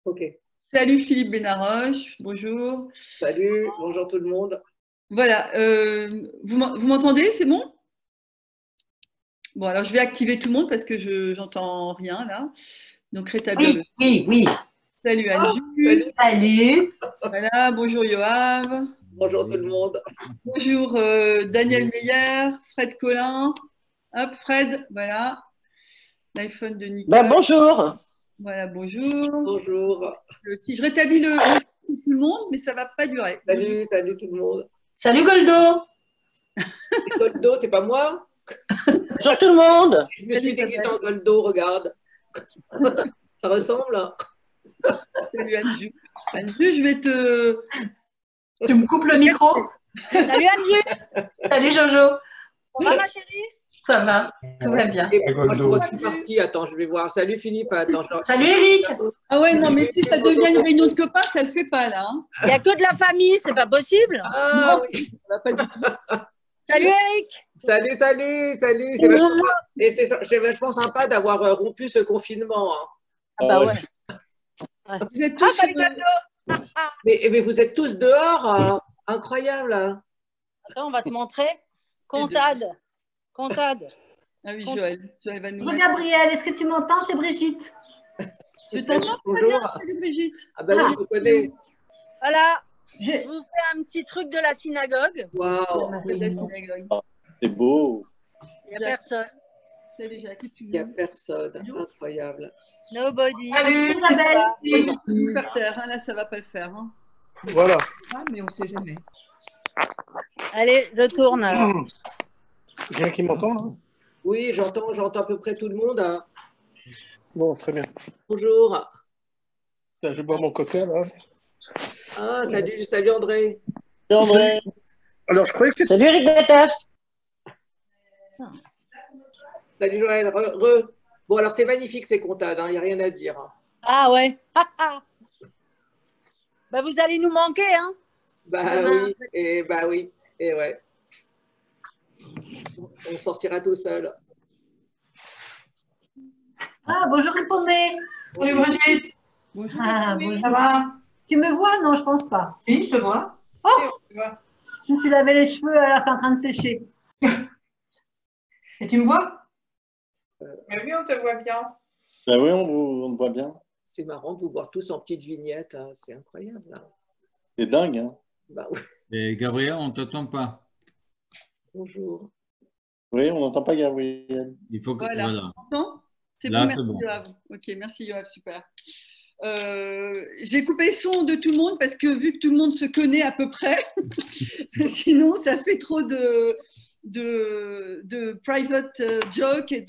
Ok. Salut Philippe Benaroche, bonjour. Salut, bonjour tout le monde. Voilà, vous m'entendez, c'est bon? Bon, alors je vais activer tout le monde parce que j'entends rien là. Donc rétablir le. Oui. Salut Salut. Salut. Voilà, bonjour Yoav. Bonjour tout le monde. Bonjour Daniel Meyer, Fred Collin. Hop, Fred, voilà. L'iPhone de Nicole. Bonjour. Voilà, bonjour. Bonjour. Si je rétablis le tout le monde, mais ça ne va pas durer. Salut tout le monde. Salut Goldo. Goldo, c'est pas moi? Bonjour tout le monde. Je me suis déguisée en Goldo, regarde. Ça ressemble, hein? Salut Anju. Anju, je vais te. Tu me coupes le micro? Salut Anju. Salut Jojo. Ça va ma chérie? Ça va, tout va bien. Et moi, je vois qui partie. Attends, je vais voir. Salut Philippe. Attends, Salut Eric. Ah ouais, non, mais si ça devient une réunion de copains, ça ne le fait pas là. Hein. Il n'y a que de la famille, c'est pas possible. Ah oui. Ça va pas du tout. Salut Eric. Salut. C'est vachement sympa d'avoir rompu ce confinement. Hein. Ah bah ouais. Vous êtes tous. salut Goldo. Mais vous êtes tous dehors, hein. Incroyable. Hein. Attends, on va te montrer. Comptade. Ah oui, Joël va nous. Bonjour Gabriel, est-ce que tu m'entends? C'est Brigitte. Je t'entends très bien, salut Brigitte. Ah ben oui, je vous connais. Voilà. Je vous fais un petit truc de la synagogue. Waouh. C'est beau. Il n'y a personne. Salut Jacques, Il n'y a personne. Incroyable. Nobody. Salut Isabelle. On va faire taire, hein, là ça va pas le faire. Hein. Voilà. Ah, mais on ne sait jamais. Allez, je tourne alors. Quelqu'un qui m'entend là? Oui, j'entends à peu près tout le monde. Hein. Bon, très bien. Bonjour. Là, je bois mon cocktail là. Ah, salut André. Salut André. Alors, je croyais que c'était. Salut Eric Gataf. Salut Joël. Bon, alors c'est magnifique ces comptades, il n'y a rien à dire. Hein. Ah ouais. Bah, vous allez nous manquer, hein? Oui, et ouais. On sortira tout seul. Ah, bonjour Hippomée. Salut Brigitte. Bonjour. Bonjour. Ça va? Tu me vois? Non, je pense pas. Oui, je te vois. Oh, je me suis lavé les cheveux, alors c'est en train de sécher. Et tu me vois? Mais oui, on te voit bien. Ben oui, on te voit bien. C'est marrant de vous voir tous en petites vignettes, hein. C'est incroyable. Hein. C'est dingue, hein? Bah, oui. Et Gabriel, on ne t'entend pas. Bonjour. Oui, on n'entend pas Gabriel. Il faut que. Voilà. Voilà. C'est Là, bon, c'est merci bon. Yoav. Ok, merci Yoav, super. J'ai coupé le son de tout le monde parce que vu que tout le monde se connaît à peu près, sinon ça fait trop de private joke et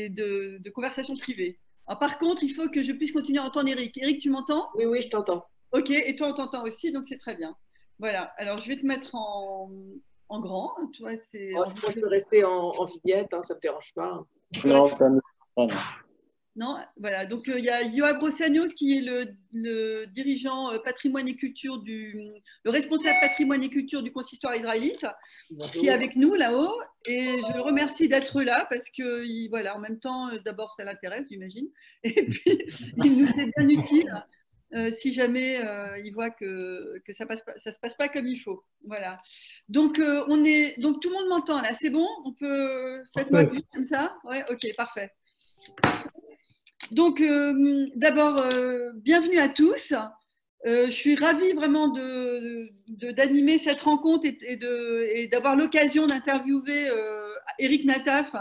de conversations privées. Alors, par contre, il faut que je puisse continuer à entendre Eric. Eric, tu m'entends? Oui, je t'entends. Ok, et toi, on t'entend aussi, donc c'est très bien. Voilà, alors je vais te mettre en grand. Tu vois, Moi, je peux rester en vignette, hein, ça ne me dérange pas. Non, ça ne. Non, voilà. Donc il y a Yoav Brossagno qui est le dirigeant patrimoine et culture le responsable patrimoine et culture du consistoire israélite, qui est avec nous là-haut. Et je le remercie d'être là parce que voilà, en même temps, d'abord ça l'intéresse, j'imagine, et puis il nous est bien utile si jamais il voit que ça se passe pas comme il faut. Voilà. Donc donc tout le monde m'entend là. C'est bon? On peut faites-moi comme ça. Ouais, ok, parfait. Donc, d'abord, bienvenue à tous. Je suis ravie vraiment d'animer cette rencontre et d'avoir l'occasion d'interviewer Eric Nataf,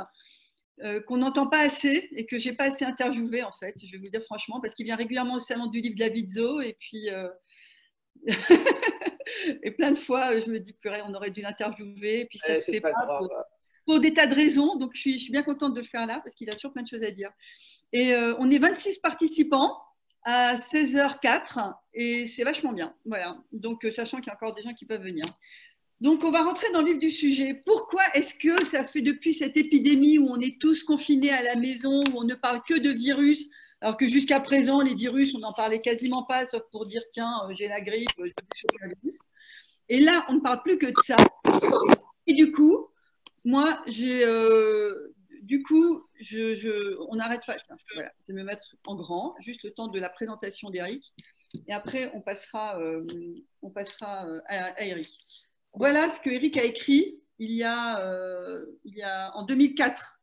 qu'on n'entend pas assez et que je n'ai pas assez interviewé, en fait, je vais vous dire franchement, parce qu'il vient régulièrement au Salon du Livre de la Vizzo et puis et plein de fois, je me dis, purée, on aurait dû l'interviewer et puis ça ne se fait pas pour des tas de raisons. Donc, je suis bien contente de le faire là parce qu'il a toujours plein de choses à dire. Et on est 26 participants à 16h04 et c'est vachement bien. Voilà. Donc, sachant qu'il y a encore des gens qui peuvent venir. Donc, on va rentrer dans le vif du sujet. Pourquoi est-ce que ça fait depuis cette épidémie où on est tous confinés à la maison, où on ne parle que de virus, alors que jusqu'à présent, les virus, on n'en parlait quasiment pas, sauf pour dire, tiens, j'ai la grippe, j'ai le virus. Et là, on ne parle plus que de ça. Et du coup, moi, j'ai du coup, on n'arrête pas. Tiens, voilà, je vais me mettre en grand, juste le temps de la présentation d'Eric. Et après, on passera à Eric. Voilà ce que Eric a écrit il y a en 2004.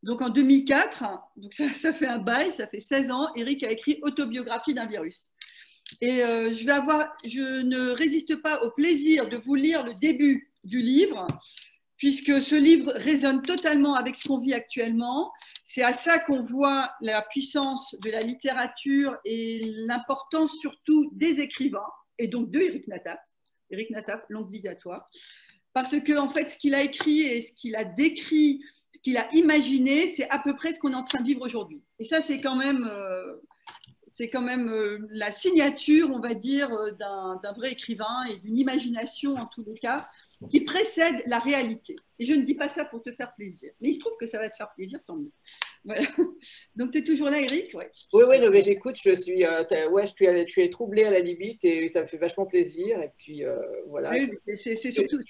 Donc en 2004, donc ça fait un bail, ça fait 16 ans, Eric a écrit Autobiographie d'un virus. Et je ne résiste pas au plaisir de vous lire le début du livre, puisque ce livre résonne totalement avec ce qu'on vit actuellement. C'est à ça qu'on voit la puissance de la littérature et l'importance surtout des écrivains, et donc de Éric Nataf. Éric Nataf, longue vie à toi. Parce que, en fait, ce qu'il a écrit et ce qu'il a décrit, ce qu'il a imaginé, c'est à peu près ce qu'on est en train de vivre aujourd'hui. Et ça, c'est quand même la signature, on va dire, d'un vrai écrivain et d'une imagination, en tous les cas, qui précède la réalité. Et je ne dis pas ça pour te faire plaisir. Mais il se trouve que ça va te faire plaisir, tant mieux. Voilà. Donc, tu es toujours là, Eric? Ouais. Oui, non, mais j'écoute, tu es troublée à la limite et ça me fait vachement plaisir. Et puis, voilà. Oui, c'est surtout...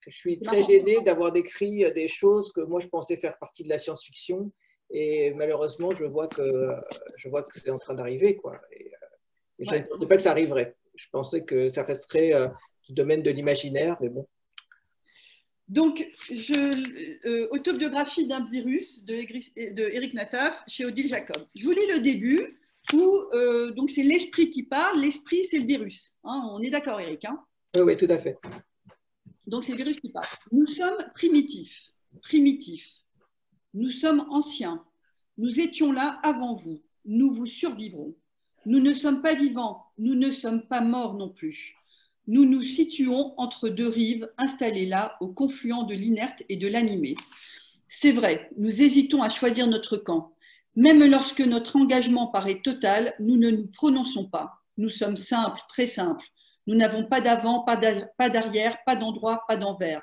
Je suis très gênée d'avoir écrit des choses que moi, je pensais faire partie de la science-fiction. Et malheureusement, je vois que c'est en train d'arriver, quoi. Et je ne pensais pas que ça arriverait. Je pensais que ça resterait du domaine de l'imaginaire, mais bon. Donc, Autobiographie d'un virus de Éric Nataf chez Odile Jacob. Je vous lis le début où donc c'est l'esprit qui parle. L'esprit, c'est le virus. Hein, on est d'accord, Éric, hein? Oui, tout à fait. Donc, c'est le virus qui parle. Nous sommes primitifs. Nous sommes anciens. Nous étions là avant vous. Nous vous survivrons. Nous ne sommes pas vivants. Nous ne sommes pas morts non plus. Nous nous situons entre deux rives, installées là, au confluent de l'inerte et de l'animé. C'est vrai, nous hésitons à choisir notre camp. Même lorsque notre engagement paraît total, nous ne nous prononçons pas. Nous sommes simples, très simples. Nous n'avons pas d'avant, pas d'arrière, pas d'endroit, pas d'envers.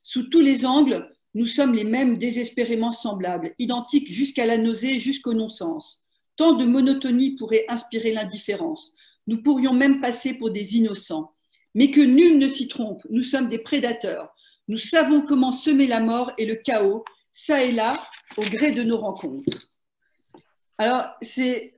Sous tous les angles, nous sommes les mêmes désespérément semblables, identiques jusqu'à la nausée, jusqu'au non-sens. Tant de monotonie pourrait inspirer l'indifférence. Nous pourrions même passer pour des innocents. Mais que nul ne s'y trompe, nous sommes des prédateurs. Nous savons comment semer la mort et le chaos, ça et là, au gré de nos rencontres. Alors, c'est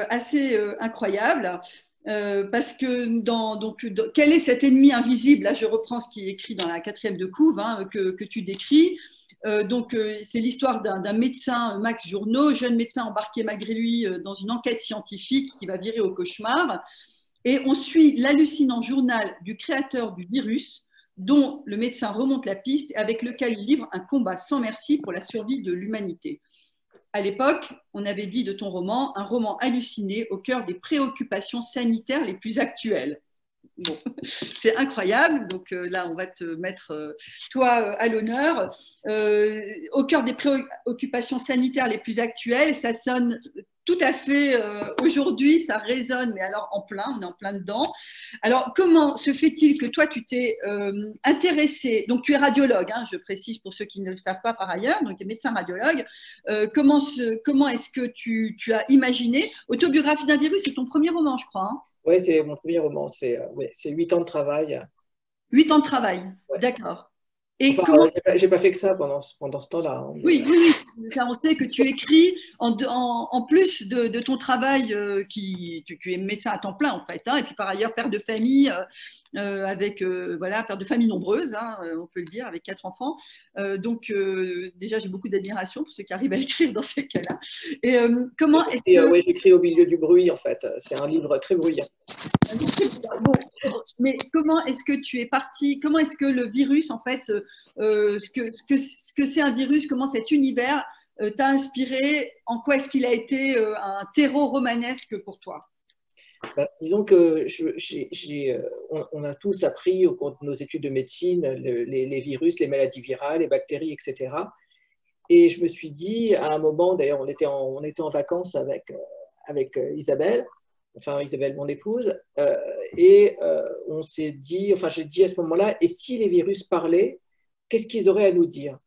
assez incroyable. Parce que quel est cet ennemi invisible? Là, je reprends ce qui est écrit dans la 4e de couve, hein, que tu décris. C'est l'histoire d'un médecin, Max Journeau, jeune médecin embarqué malgré lui dans une enquête scientifique qui va virer au cauchemar. Et on suit l'hallucinant journal du créateur du virus, dont le médecin remonte la piste et avec lequel il livre un combat sans merci pour la survie de l'humanité. À l'époque, on avait dit de ton roman, un roman halluciné au cœur des préoccupations sanitaires les plus actuelles. Bon, c'est incroyable. Donc là, on va te mettre, toi, à l'honneur. Au cœur des préoccupations sanitaires les plus actuelles, ça sonne tout à fait aujourd'hui, ça résonne, mais alors on est en plein dedans. Alors, comment se fait-il que toi, tu t'es intéressé, donc tu es radiologue, hein, je précise pour ceux qui ne le savent pas par ailleurs, donc tu es médecin radiologue, comment est-ce que tu as imaginé Autobiographie d'un virus, c'est ton premier roman, je crois, hein? Oui, c'est mon premier roman, c'est 8 ans de travail. 8 ans de travail, ouais. D'accord. Et enfin, j'ai pas fait que ça pendant ce temps-là. Hein. Oui, ça, on sait que tu écris en plus de ton travail, tu es médecin à temps plein en fait, hein, et puis par ailleurs père de famille, père de famille nombreuse, hein, on peut le dire, avec 4 enfants. Donc déjà, j'ai beaucoup d'admiration pour ceux qui arrivent à écrire dans ces cas-là. Et comment est-ce que... Oui, j'écris au milieu du bruit en fait. C'est un livre très bruyant. Bon, mais comment est-ce que tu es parti? Comment est-ce que le virus, en fait, ce que c'est un virus, comment cet univers t'a inspiré? En quoi est-ce qu'il a été un terreau romanesque pour toi? Disons que on a tous appris au cours de nos études de médecine les virus, les maladies virales, les bactéries, etc. Et je me suis dit, à un moment, d'ailleurs, on était en vacances avec Isabelle, mon épouse, on s'est dit, j'ai dit à ce moment-là, et si les virus parlaient, qu'est-ce qu'ils auraient à nous dire?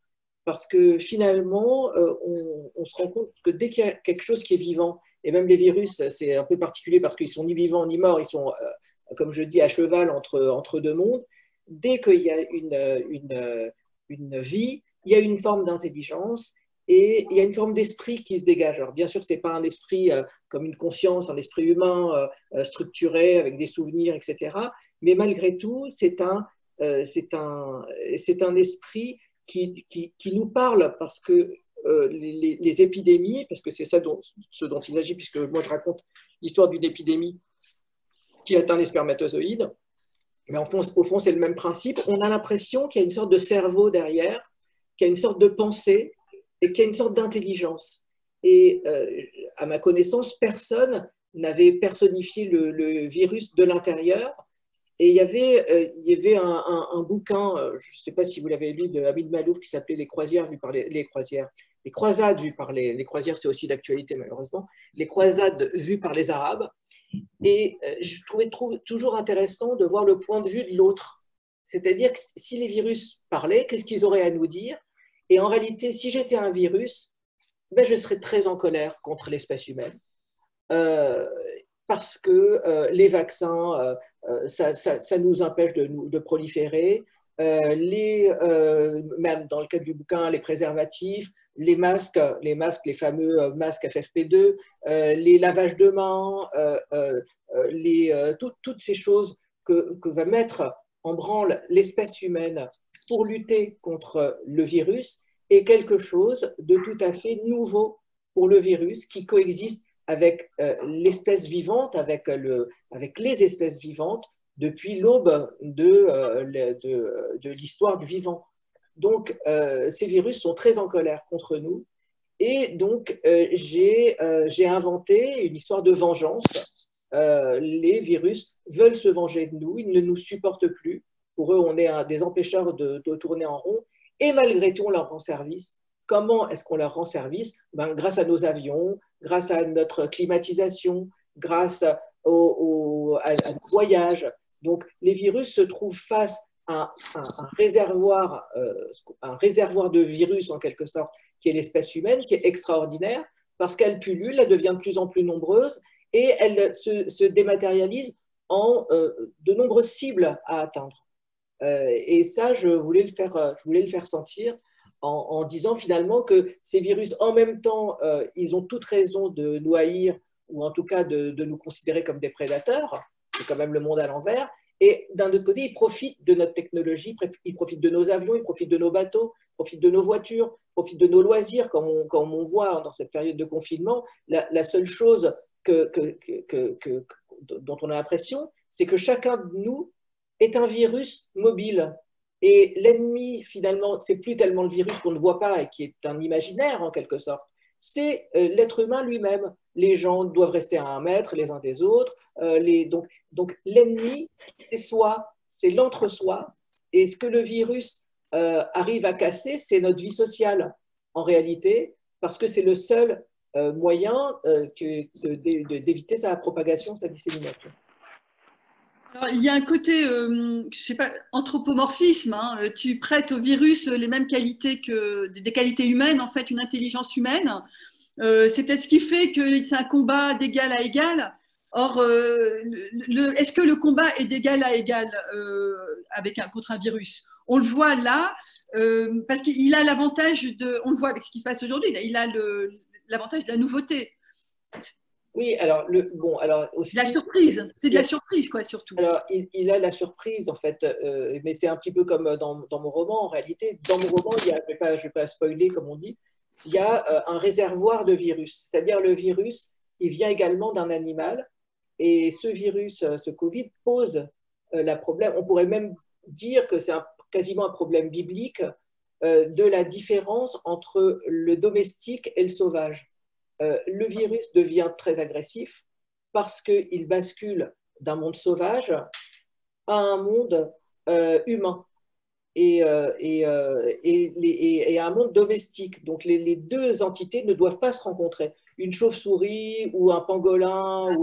Parce que finalement, on se rend compte que dès qu'il y a quelque chose qui est vivant, et même les virus, c'est un peu particulier parce qu'ils sont ni vivants ni morts, ils sont, comme je dis, à cheval entre deux mondes. Dès qu'il y a une vie, il y a une forme d'intelligence et il y a une forme d'esprit qui se dégage. Alors bien sûr, ce n'est pas un esprit comme une conscience, un esprit humain structuré avec des souvenirs, etc. Mais malgré tout, c'est un esprit qui nous parle parce que les épidémies, parce que c'est ça ce dont il s'agit, puisque moi je raconte l'histoire d'une épidémie qui atteint les spermatozoïdes, mais au fond c'est le même principe. On a l'impression qu'il y a une sorte de cerveau derrière, qu'il y a une sorte de pensée et qu'il y a une sorte d'intelligence. Et à ma connaissance, personne n'avait personnifié le virus de l'intérieur. Et il y avait un bouquin, je ne sais pas si vous l'avez lu, de Hamid Malouf qui s'appelait Les croisières vues par les croisades vues par les croisières, c'est aussi d'actualité malheureusement, les croisades vues par les Arabes. Et je trouvais toujours intéressant de voir le point de vue de l'autre. C'est-à-dire que si les virus parlaient, qu'est-ce qu'ils auraient à nous dire? Et en réalité, si j'étais un virus, ben, je serais très en colère contre l'espèce humaine. Parce que les vaccins, ça nous empêche de proliférer. Même dans le cas du bouquin, les préservatifs, les masques, les fameux masques FFP2, les lavages de mains, toutes ces choses que va mettre en branle l'espèce humaine pour lutter contre le virus est quelque chose de tout à fait nouveau pour le virus qui coexiste avec l'espèce vivante, avec les espèces vivantes depuis l'aube de l'histoire du vivant. Donc, ces virus sont très en colère contre nous. Et donc, j'ai inventé une histoire de vengeance. Les virus veulent se venger de nous, ils ne nous supportent plus. Pour eux, on est des empêcheurs de tourner en rond. Et malgré tout, on leur rend service. Comment est-ce qu'on leur rend service? Grâce à nos avions, grâce à notre climatisation, grâce à nos voyages. Donc, les virus se trouvent face à un réservoir de virus, en quelque sorte, qui est l'espèce humaine, qui est extraordinaire, parce qu'elle pullule, elle devient de plus en plus nombreuse, et elle se dématérialise en de nombreuses cibles à atteindre. Et ça, je voulais le faire sentir en disant finalement que ces virus, en même temps, ils ont toute raison de nous haïr, ou en tout cas de nous considérer comme des prédateurs. C'est quand même le monde à l'envers. Et d'un autre côté, ils profitent de notre technologie, ils profitent de nos avions, ils profitent de nos bateaux, ils profitent de nos voitures, ils profitent de nos loisirs, comme on voit dans cette période de confinement. La seule chose dont on a l'impression, c'est que chacun de nous est un virus mobile. Et l'ennemi, finalement, c'est plus tellement le virus qu'on ne voit pas et qui est un imaginaire en quelque sorte, c'est l'être humain lui-même. Les gens doivent rester à 1 mètre les uns des autres. Donc l'ennemi, c'est soi, c'est l'entre-soi. Et ce que le virus arrive à casser, c'est notre vie sociale, en réalité, parce que c'est le seul moyen d'éviter sa propagation, sa dissémination. Alors, il y a un côté, je sais pas, anthropomorphisme. Hein. Tu prêtes au virus les mêmes qualités que des qualités humaines, en fait, une intelligence humaine. C'est peut-être ce qui fait que c'est un combat d'égal à égal. Or, est-ce que le combat est d'égal à égal contre un virus? On le voit là, parce qu'il a l'avantage on le voit avec ce qui se passe aujourd'hui, il a l'avantage de la nouveauté. Oui, alors, aussi… La surprise, c'est de la surprise, quoi, surtout. Alors, il a la surprise, en fait, mais c'est un petit peu comme dans mon roman, en réalité. Dans mon roman, je ne vais pas spoiler, comme on dit, il y a un réservoir de virus. C'est-à-dire, le virus, il vient également d'un animal, et ce virus, ce Covid, pose le problème. On pourrait même dire que c'est quasiment un problème biblique de la différence entre le domestique et le sauvage. Le virus devient très agressif parce qu'il bascule d'un monde sauvage à un monde humain et à un monde domestique. Donc les deux entités ne doivent pas se rencontrer. Une chauve-souris ou un pangolin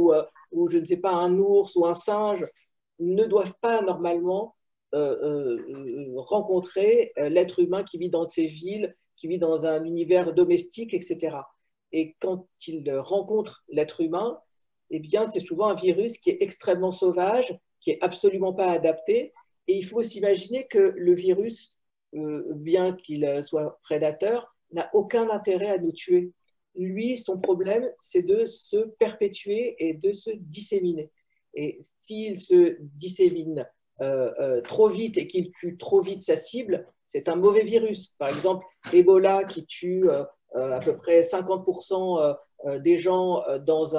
ou je ne sais pas, un ours ou un singe ne doivent pas normalement rencontrer l'être humain qui vit dans ces villes, qui vit dans un univers domestique, etc. Et quand il rencontre l'être humain, eh bien, c'est souvent un virus qui est extrêmement sauvage, qui n'est absolument pas adapté. Et il faut s'imaginer que le virus bien qu'il soit prédateur, n'a aucun intérêt à nous tuer. Lui, son problème, c'est de se perpétuer et de se disséminer. Et s'il se dissémine trop vite et qu'il tue trop vite sa cible, c'est un mauvais virus. Par exemple, Ebola qui tue à peu près 50% des gens dans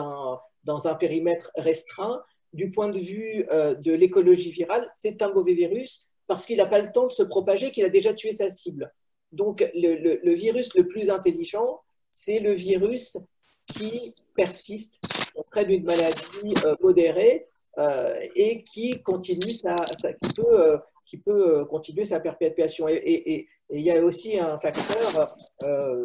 un périmètre restreint, du point de vue de l'écologie virale, c'est un mauvais virus parce qu'il n'a pas le temps de se propager, qu'il a déjà tué sa cible. Donc, le virus le plus intelligent, c'est le virus qui persiste auprès d'une maladie modérée et qui continue qui peut continuer sa perpétuation. Et il y a aussi un facteur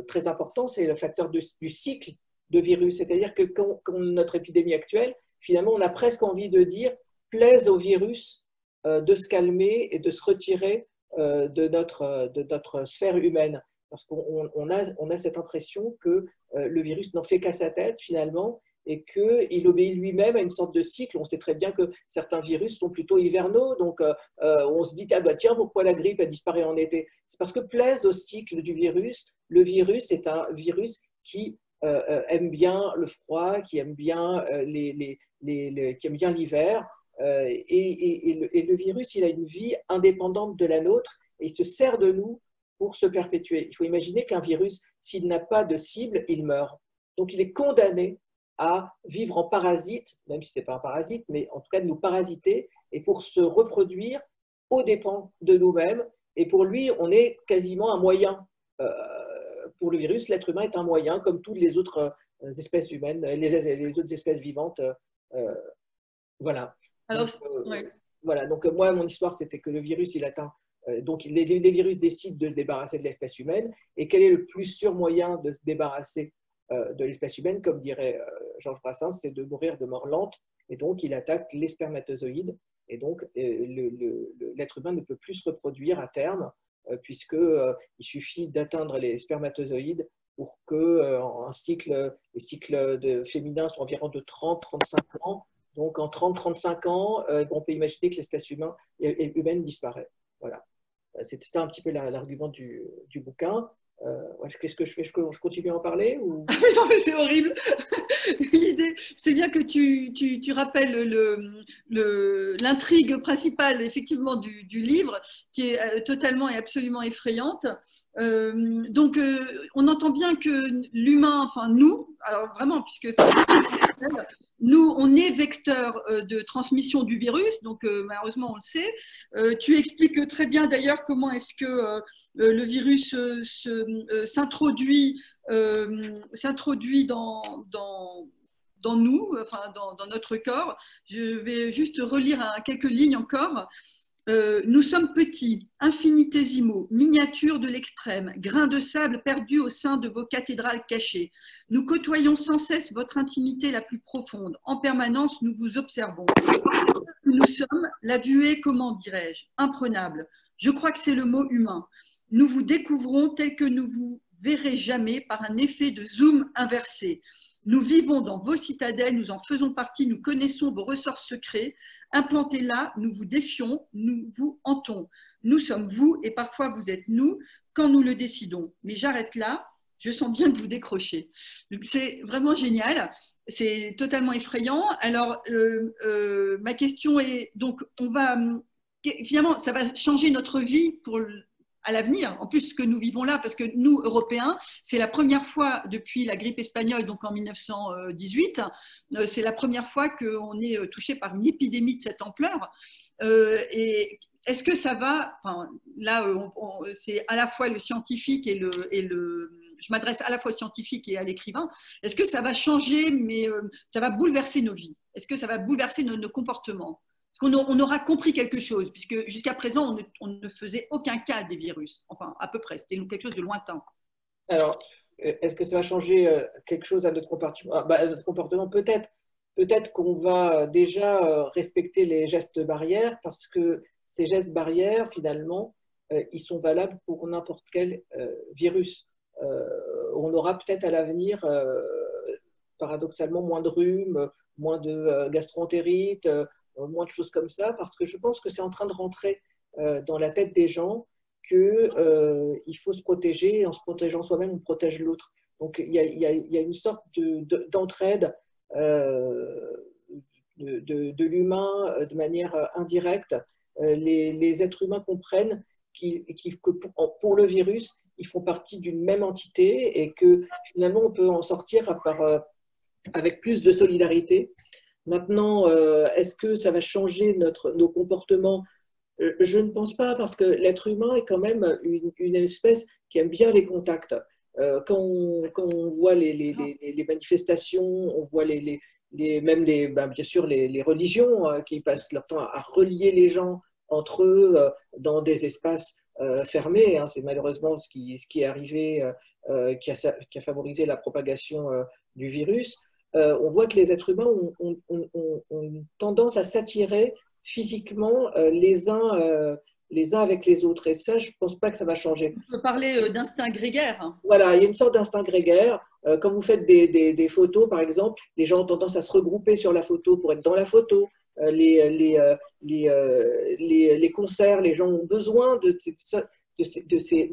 très important, c'est le facteur du cycle de virus. C'est-à-dire que quand notre épidémie actuelle, finalement, on a presque envie de dire plaise au virus de se calmer et de se retirer de notre sphère humaine. Parce qu'on a cette impression que le virus n'en fait qu'à sa tête, finalement, et qu'il obéit lui-même à une sorte de cycle. On sait très bien que certains virus sont plutôt hivernaux, donc on se dit, ah bah tiens, pourquoi la grippe elle disparaît en été? C'est parce que plaise au cycle du virus. Le virus est un virus qui aime bien le froid, qui aime bien qui aime bien l'hiver, et le virus, il a une vie indépendante de la nôtre, et il se sert de nous pour se perpétuer. Il faut imaginer qu'un virus, s'il n'a pas de cible, il meurt. Donc il est condamné à vivre en parasite, même si ce n'est pas un parasite, mais en tout cas de nous parasiter, et pour se reproduire aux dépens de nous-mêmes. Et pour lui, on est quasiment un moyen. Pour le virus, l'être humain est un moyen, comme toutes les autres espèces humaines, les autres espèces vivantes. Voilà. Alors, voilà. Donc moi, mon histoire, c'était que le virus, il atteint. Donc les virus décident de se débarrasser de l'espèce humaine. Et quel est le plus sûr moyen de se débarrasser de l'espèce humaine, comme dirait Georges Brassens, c'est de mourir de mort lente. Et donc, il attaque les spermatozoïdes. Et donc, l'être humain ne peut plus se reproduire à terme, puisqu'il suffit d'atteindre les spermatozoïdes pour que les cycles féminins soient environ de 30-35 ans. Donc, en 30-35 ans, on peut imaginer que l'espèce humaine disparaît. Voilà. C'était ça un petit peu l'argument du bouquin. Qu'est-ce que je fais? Je continue à en parler ou... Non, mais c'est horrible. L'idée, c'est bien que tu rappelles l'intrigue principale, effectivement, du livre, qui est totalement et absolument effrayante. Donc, on entend bien que l'humain, enfin nous, alors vraiment, puisque nous, on est vecteur de transmission du virus, donc malheureusement, on le sait. Tu expliques très bien d'ailleurs comment est-ce que le virus s'introduit dans nous, enfin dans notre corps. Je vais juste relire quelques lignes encore. Nous sommes petits, infinitésimaux, miniatures de l'extrême, grains de sable perdus au sein de vos cathédrales cachées. Nous côtoyons sans cesse votre intimité la plus profonde. En permanence, nous vous observons. Nous sommes, la vue est, comment dirais-je, imprenable. Je crois que c'est le mot humain. Nous vous découvrons tel que nous vous verrez jamais par un effet de zoom inversé. Nous vivons dans vos citadelles, nous en faisons partie, nous connaissons vos ressorts secrets. Implantés là, nous vous défions, nous vous hantons. Nous sommes vous et parfois vous êtes nous quand nous le décidons. Mais j'arrête là, je sens bien que vous décrochez. C'est vraiment génial, c'est totalement effrayant. Alors, ma question est, donc, finalement, ça va changer notre vie à l'avenir, en plus ce que nous vivons là, parce que nous, Européens, c'est la première fois depuis la grippe espagnole, donc en 1918, c'est la première fois qu'on est touché par une épidémie de cette ampleur. Et est-ce que ça va, enfin, là, c'est à la fois le scientifique je m'adresse à la fois au scientifique et à l'écrivain, est-ce que ça va changer, mais ça va bouleverser nos vies? Est-ce que ça va bouleverser nos comportements? Parce qu'on aura compris quelque chose, puisque jusqu'à présent, on ne faisait aucun cas des virus. Enfin, à peu près, c'était quelque chose de lointain. Alors, est-ce que ça va changer quelque chose à notre comportement? À notre comportement, peut-être. Peut-être qu'on va déjà respecter les gestes barrières, parce que ces gestes barrières, finalement, ils sont valables pour n'importe quel virus. On aura peut-être à l'avenir, paradoxalement, moins de rhume, moins de gastroentérite, moins de choses comme ça, parce que je pense que c'est en train de rentrer dans la tête des gens qu'il faut se protéger, et en se protégeant soi-même, on protège l'autre. Donc il y a une sorte d'entraide de l'humain de manière indirecte. Les êtres humains comprennent que pour le virus, ils font partie d'une même entité et que finalement on peut en sortir avec plus de solidarité. Maintenant, est-ce que ça va changer nos comportements? Je ne pense pas, parce que l'être humain est quand même une espèce qui aime bien les contacts. Quand on voit les manifestations, on voit même bien sûr les religions qui passent leur temps à relier les gens entre eux dans des espaces fermés. C'est malheureusement ce qui est arrivé, qui a favorisé la propagation du virus. On voit que les êtres humains ont tendance à s'attirer physiquement les uns avec les autres. Et ça, je ne pense pas que ça va changer. On peut parler d'instinct grégaire. Voilà, il y a une sorte d'instinct grégaire. Quand vous faites des photos, par exemple, les gens ont tendance à se regrouper sur la photo pour être dans la photo. Les concerts, les gens ont besoin de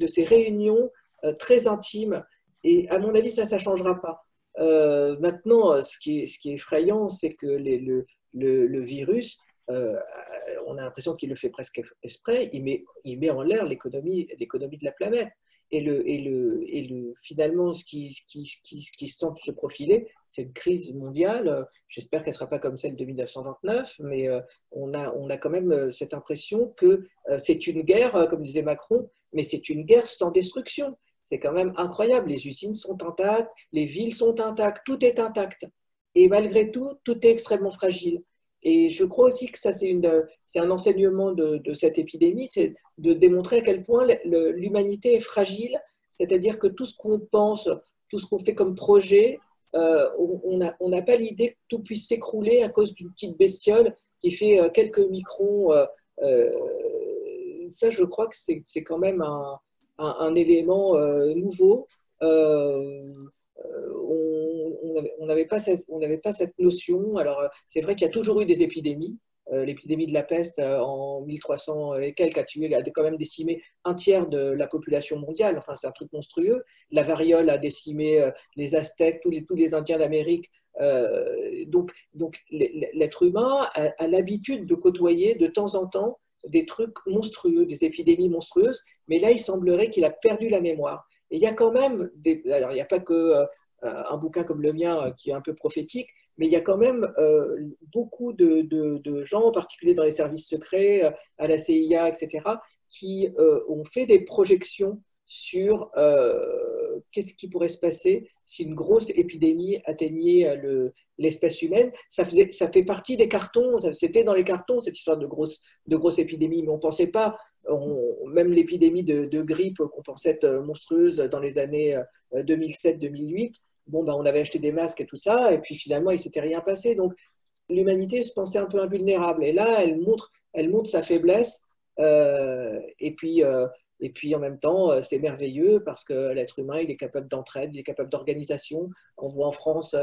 ces réunions très intimes. Et à mon avis, ça ne changera pas. Maintenant, ce qui est effrayant, c'est que le virus, on a l'impression qu'il le fait presque exprès, il met en l'air l'économie de la planète. Et finalement, ce qui semble se profiler, c'est une crise mondiale. J'espère qu'elle ne sera pas comme celle de 1929, mais on a quand même cette impression que c'est une guerre, comme disait Macron, mais c'est une guerre sans destruction. C'est quand même incroyable. Les usines sont intactes, les villes sont intactes, tout est intact. Et malgré tout, tout est extrêmement fragile. Et je crois aussi que ça, c'est un enseignement de cette épidémie, c'est de démontrer à quel point l'humanité est fragile, c'est-à-dire que tout ce qu'on pense, tout ce qu'on fait comme projet, on n'a pas l'idée que tout puisse s'écrouler à cause d'une petite bestiole qui fait quelques microns. Ça, je crois que c'est quand même un élément nouveau. On n'avait pas cette notion. Alors, c'est vrai qu'il y a toujours eu des épidémies. L'épidémie de la peste en 1300 et quelques a quand même décimé un tiers de la population mondiale. Enfin, c'est un truc monstrueux. La variole a décimé les Aztèques, tous les Indiens d'Amérique. Donc l'être humain a l'habitude de côtoyer de temps en temps des trucs monstrueux, des épidémies monstrueuses. Mais là, il semblerait qu'il a perdu la mémoire. Et il y a quand même alors, il n'y a pas que un bouquin comme le mien qui est un peu prophétique, mais il y a quand même beaucoup de gens, en particulier dans les services secrets, à la CIA, etc., qui ont fait des projections sur qu'est-ce qui pourrait se passer si une grosse épidémie atteignait l'espèce humaine. Ça fait partie des cartons, c'était dans les cartons cette histoire de grosse épidémie, mais on ne pensait pas, même l'épidémie de grippe qu'on pensait être monstrueuse dans les années 2007-2008, on avait acheté des masques et tout ça, et puis finalement il ne s'était rien passé. Donc l'humanité se pensait un peu invulnérable, et là elle montre sa faiblesse, et puis en même temps, c'est merveilleux parce que l'être humain, il est capable d'entraide, il est capable d'organisation. On voit en France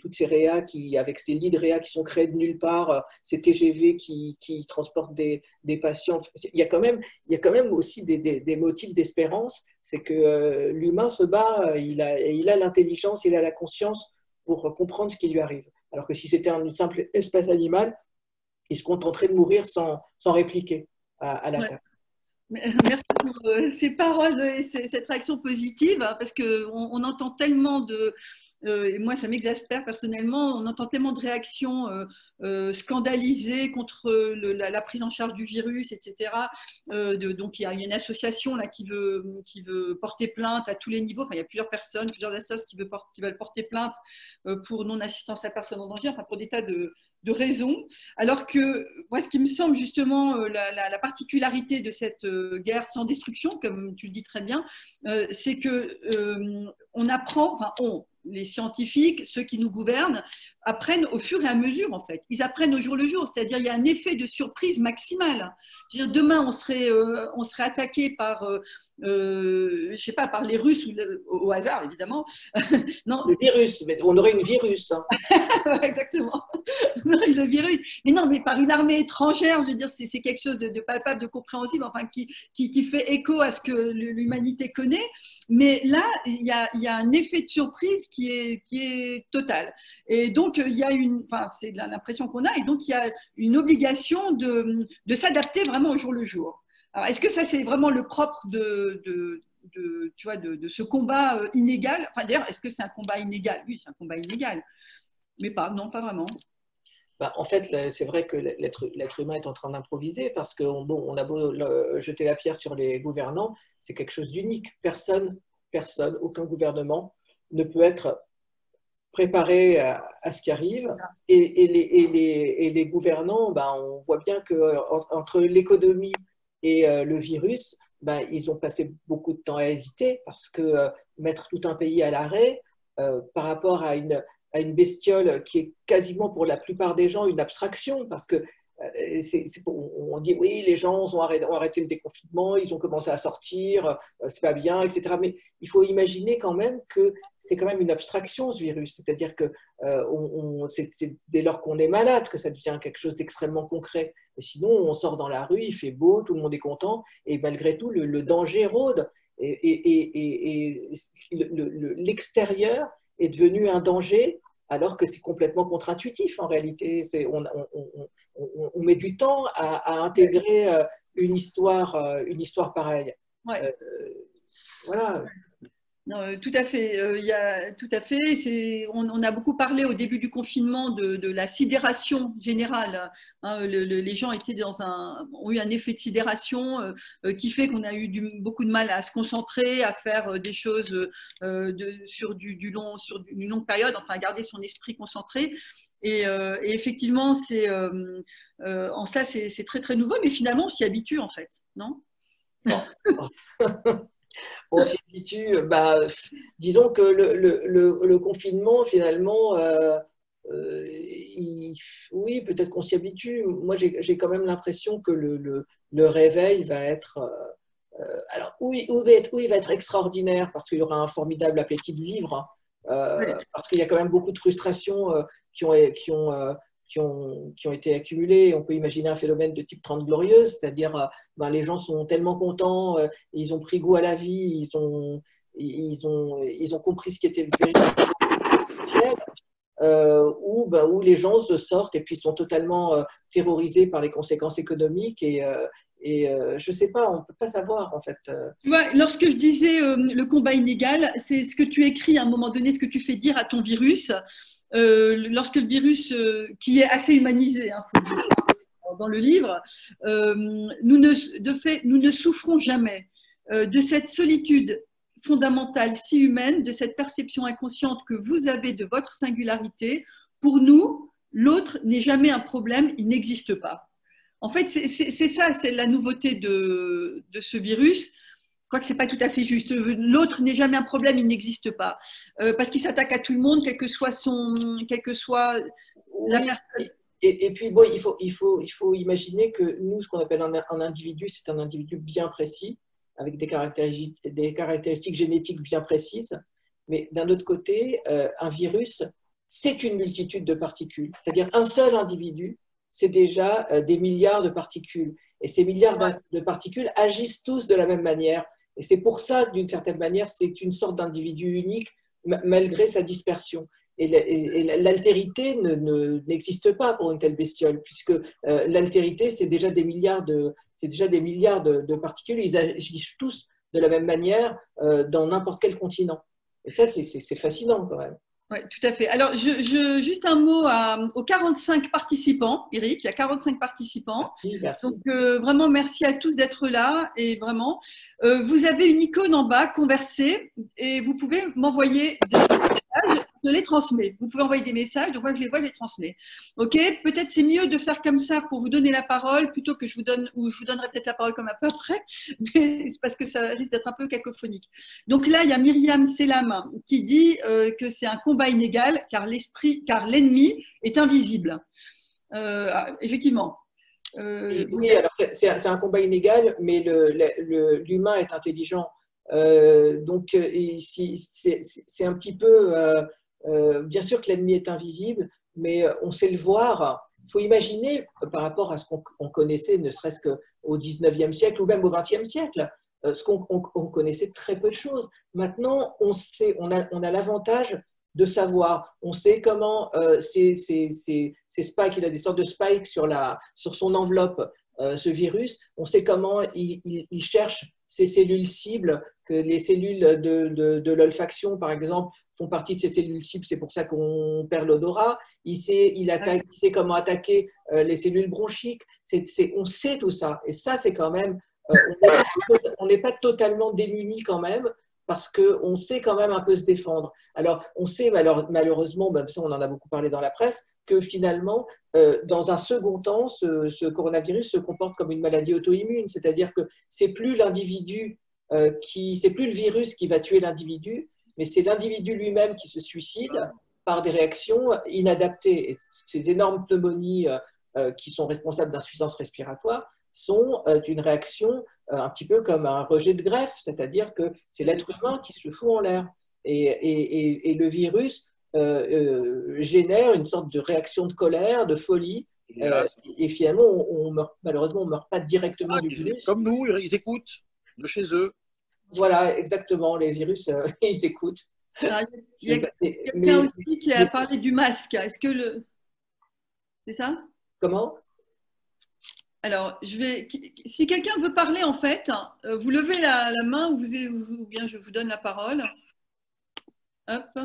toutes ces réas avec ces lits de réas qui sont créés de nulle part, ces TGV qui transportent des patients. Il y a quand même aussi des motifs d'espérance. C'est que l'humain se bat, il a l'intelligence, il a la conscience pour comprendre ce qui lui arrive. Alors que si c'était une simple espèce animale, il se contenterait de mourir sans répliquer à l'attaque. Merci pour ces paroles et cette réaction positive, parce qu'on entend tellement et moi ça m'exaspère personnellement, on entend tellement de réactions scandalisées contre la prise en charge du virus, etc. Donc il y a une association là qui veut porter plainte à tous les niveaux. Enfin, il y a plusieurs personnes, plusieurs associations qui veulent porter plainte pour non-assistance à personne en danger, enfin pour des tas de raisons. Alors que moi, ce qui me semble justement la particularité de cette guerre sans destruction, comme tu le dis très bien, c'est que on apprend, les scientifiques, ceux qui nous gouvernent, apprennent au fur et à mesure, en fait. Ils apprennent au jour le jour, c'est-à-dire il y a un effet de surprise maximale. Je veux dire, demain, on serait attaqué par, je sais pas, par les Russes, au hasard, évidemment. Non. Le virus, mais on aurait une virus. Hein. Exactement, on aurait le virus. Mais non, mais par une armée étrangère, je veux dire, c'est quelque chose de palpable, de compréhensible, enfin, qui fait écho à ce que l'humanité connaît. Mais là, il y a un effet de surprise qui est total. Et donc, il y a enfin, c'est l'impression qu'on a, et donc il y a une obligation de s'adapter vraiment au jour le jour. Alors, est-ce que ça, c'est vraiment le propre de ce combat inégal? Enfin, d'ailleurs, est-ce que c'est un combat inégal? Oui, c'est un combat inégal. Mais non, pas vraiment. Bah, en fait, c'est vrai que l'être humain est en train d'improviser parce qu'on on a beau jeter la pierre sur les gouvernants, c'est quelque chose d'unique. Personne, aucun gouvernement ne peut être préparé à ce qui arrive. Et les gouvernants, bah, on voit bien qu'entre l'économie et le virus, bah, ils ont passé beaucoup de temps à hésiter parce que mettre tout un pays à l'arrêt par rapport à une bestiole qui est quasiment pour la plupart des gens une abstraction parce que on dit oui, les gens ont arrêté le déconfinement, ils ont commencé à sortir, c'est pas bien, etc. Mais il faut imaginer quand même que c'est quand même une abstraction ce virus, c'est-à-dire que c'est dès lors qu'on est malade que ça devient quelque chose d'extrêmement concret. Mais sinon, on sort dans la rue, il fait beau, tout le monde est content, et malgré tout, le danger rôde. Et l'extérieur est devenu un danger alors que c'est complètement contre-intuitif en réalité. On met du temps à intégrer une histoire pareille. Ouais. Voilà. Non, tout à fait. Tout à fait. On a beaucoup parlé au début du confinement de la sidération générale. Hein, les gens ont eu un effet de sidération qui fait qu'on a eu beaucoup de mal à se concentrer, à faire des choses sur une longue période, enfin à garder son esprit concentré. Et effectivement, en ça, c'est très très nouveau, mais finalement, on s'y habitue en fait, non? On s'y habitue. Bah, disons que le confinement, finalement, oui, peut-être qu'on s'y habitue. Moi, j'ai quand même l'impression que le réveil va être. Alors, il va être extraordinaire parce qu'il y aura un formidable appétit de vivre, oui. Parce qu'il y a quand même beaucoup de frustrations qui ont été accumulées. On peut imaginer un phénomène de type 30 glorieuses, c'est-à-dire les gens sont tellement contents, ils ont pris goût à la vie, ils ont compris ce qui était véritablement où les gens se sortent et puis sont totalement terrorisés par les conséquences économiques et je ne sais pas, on ne peut pas savoir en fait. Tu vois, lorsque je disais le combat inégal, c'est ce que tu écris à un moment donné, ce que tu fais dire à ton virus. Lorsque le virus, qui est assez humanisé, hein, faut le dire, dans le livre, nous ne souffrons jamais de cette solitude fondamentale si humaine, de cette perception inconsciente que vous avez de votre singularité. Pour nous, l'autre n'est jamais un problème, il n'existe pas. En fait, c'est ça, c'est la nouveauté de ce virus. Quoique ce n'est pas tout à fait juste. L'autre n'est jamais un problème, il n'existe pas. Parce qu'il s'attaque à tout le monde, quel que soit la personne. Et puis, bon, il faut imaginer que nous, ce qu'on appelle un individu, c'est un individu bien précis, avec des caractéristiques génétiques bien précises. Mais d'un autre côté, un virus, c'est une multitude de particules. C'est-à-dire un seul individu, c'est déjà des milliards de particules. Et ces milliards de particules agissent tous de la même manière. Et c'est pour ça que, d'une certaine manière, c'est une sorte d'individu unique, malgré sa dispersion. Et l'altérité n'existe pas pour une telle bestiole, puisque l'altérité, c'est déjà des milliards de particules. Ils agissent tous de la même manière dans n'importe quel continent. Et ça, c'est fascinant quand même. Oui, tout à fait. Alors, juste un mot aux 45 participants, Eric. Il y a 45 participants. Merci. Donc, vraiment, merci à tous d'être là. Et vraiment, vous avez une icône en bas, converser, et vous pouvez m'envoyer des messages. je les transmets. Vous pouvez envoyer des messages, donc moi je les vois, je les transmets. Ok, peut-être c'est mieux de faire comme ça pour vous donner la parole plutôt que je vous donne, ou je vous donnerai peut-être la parole comme un peu après, mais c'est parce que ça risque d'être un peu cacophonique. Donc là, il y a Myriam Selam qui dit que c'est un combat inégal car l'ennemi est invisible. Effectivement. Oui, alors c'est un combat inégal, mais l'humain est intelligent. Donc, c'est un petit peu… bien sûr que l'ennemi est invisible, mais on sait le voir. Il faut imaginer, par rapport à ce qu'on connaissait, ne serait-ce qu'au 19e siècle ou même au 20e siècle, ce qu'on connaissait très peu de choses. Maintenant, on a l'avantage de savoir. On sait comment ces spikes, il a des sortes de spikes sur son enveloppe, ce virus. On sait comment il cherche ces cellules cibles, que les cellules de l'olfaction, par exemple, font partie de ces cellules cibles. C'est pour ça qu'on perd l'odorat. Il sait comment attaquer les cellules bronchiques. On sait tout ça. Et ça, c'est quand même… on n'est pas totalement démunis quand même, parce qu'on sait quand même un peu se défendre. Alors, on sait malheureusement, même ça on en a beaucoup parlé dans la presse, que finalement, dans un second temps, ce coronavirus se comporte comme une maladie auto-immune, c'est-à-dire que c'est plus l'individu c'est plus le virus qui va tuer l'individu, mais c'est l'individu lui-même qui se suicide par des réactions inadaptées. Et ces énormes pneumonies qui sont responsables d'insuffisance respiratoire sont une réaction un petit peu comme un rejet de greffe, c'est-à-dire que c'est l'être humain qui se fout en l'air. Et le virus génère une sorte de réaction de colère, de folie, et finalement, malheureusement, on ne meurt pas directement du virus. Comme nous, ils écoutent de chez eux. Voilà, exactement, les virus, ils écoutent. Alors, il y a quelqu'un aussi qui a parlé du masque. Est-ce que c'est ça? Comment? Alors, si quelqu'un veut parler, en fait, vous levez la main ou bien je vous donne la parole. Hop.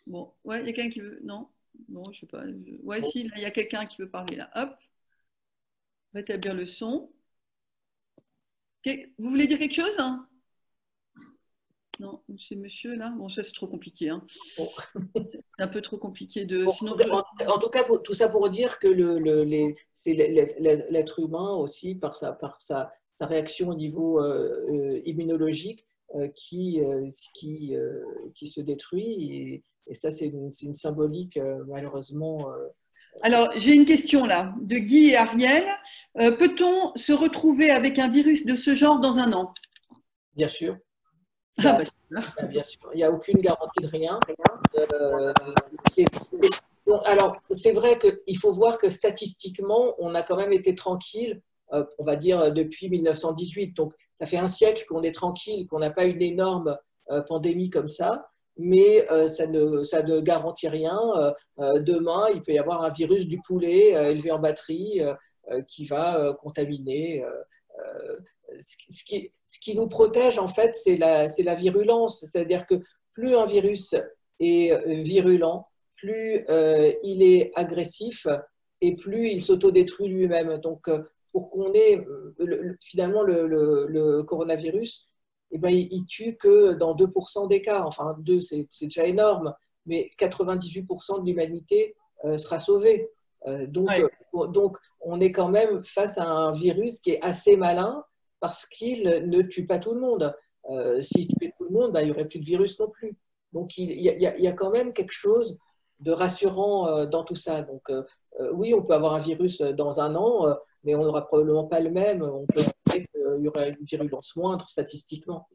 Bon, ouais, il y a quelqu'un qui veut… Non? Bon, je sais pas. Ouais, si, là, il y a quelqu'un qui veut parler, là. Hop. Rétablir le son. Vous voulez dire quelque chose? Non, c'est monsieur, là. Bon, ça, c'est trop compliqué. Hein. Bon. C'est un peu trop compliqué de… Bon, sinon, en tout cas, tout ça pour dire que c'est l'être humain aussi, par sa réaction au niveau immunologique, qui se détruit. Et ça, c'est une symbolique, malheureusement. Alors, j'ai une question là, de Guy et Ariel. Peut-on se retrouver avec un virus de ce genre dans un an? Bien sûr. Bien sûr. Il n'y a aucune garantie de rien. Alors, c'est vrai qu'il faut voir que statistiquement, on a quand même été tranquille, on va dire, depuis 1918. Donc, ça fait un siècle qu'on est tranquille, qu'on n'a pas une énorme pandémie comme ça. Mais ça ne garantit rien. Demain, il peut y avoir un virus du poulet élevé en batterie qui va contaminer. Ce qui nous protège, en fait, c'est la virulence. C'est-à-dire que plus un virus est virulent, plus il est agressif et plus il s'autodétruit lui-même. Donc, pour qu'on ait finalement le coronavirus, eh ben, il tue que dans 2% des cas. Enfin, 2, c'est déjà énorme, mais 98% de l'humanité sera sauvée. Donc, on est quand même face à un virus qui est assez malin parce qu'il ne tue pas tout le monde. S'il tuait tout le monde, ben, il n'y aurait plus de virus non plus. Donc, il y a quand même quelque chose de rassurant dans tout ça. Donc, oui, on peut avoir un virus dans un an, mais on n'aura probablement pas le même. On peut dire qu'il y aura une virulence moindre statistiquement.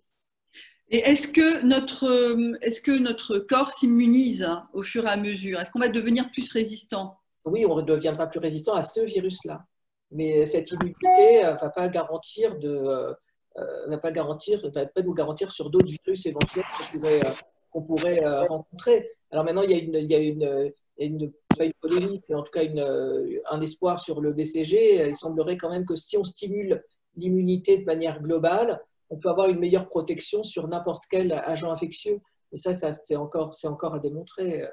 Et est-ce que notre corps s'immunise au fur et à mesure? Est-ce qu'on va devenir plus résistant? Oui, on deviendra plus résistant à ce virus-là. Mais cette immunité ne va pas garantir va pas nous garantir sur d'autres virus éventuels qu'on pourrait rencontrer. Alors maintenant, il y a pas une polémique, mais en tout cas un espoir sur le BCG. Il semblerait quand même que si on stimule l'immunité de manière globale, on peut avoir une meilleure protection sur n'importe quel agent infectieux. Et ça c'est encore à démontrer.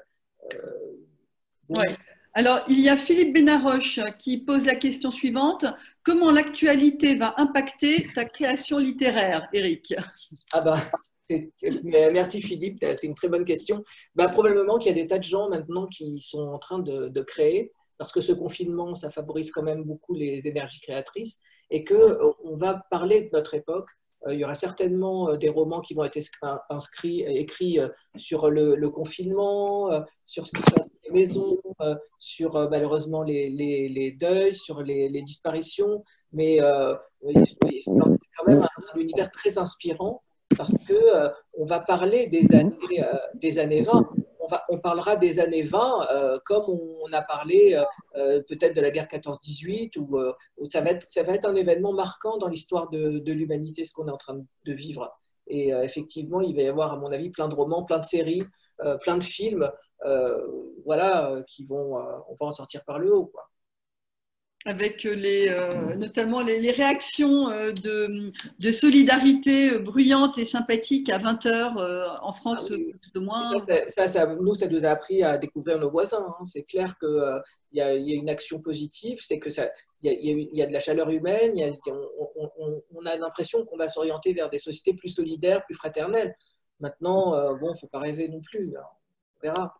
Ouais. Alors, il y a Philippe Benaroche qui pose la question suivante. comment l'actualité va impacter ta création littéraire, Éric? Ah bah, merci Philippe, c'est une très bonne question. Bah, probablement qu'il y a des tas de gens maintenant qui sont en train de créer, parce que ce confinement, ça favorise quand même beaucoup les énergies créatrices, et qu'on va parler de notre époque. Il y aura certainement des romans qui vont être écrits sur le confinement, sur ce qui se passe dans les maisons, sur malheureusement les deuils, sur les disparitions, mais c'est quand même un univers très inspirant parce qu'on va parler des années 20. On parlera des années 20 comme on a parlé peut-être de la guerre 14-18, où ça va être un événement marquant dans l'histoire de l'humanité, ce qu'on est en train de vivre. Et effectivement, il va y avoir, à mon avis, plein de romans, plein de séries, plein de films, voilà, on va en sortir par le haut, quoi. Avec notamment les réactions de solidarité bruyantes et sympathiques à 20h en France, oui. plus ou moins. Nous, ça nous a appris à découvrir nos voisins. Hein. C'est clair qu'il y a une action positive, c'est que il y a de la chaleur humaine, on a l'impression qu'on va s'orienter vers des sociétés plus solidaires, plus fraternelles. Maintenant, bon, il ne faut pas rêver non plus. Hein. On verra.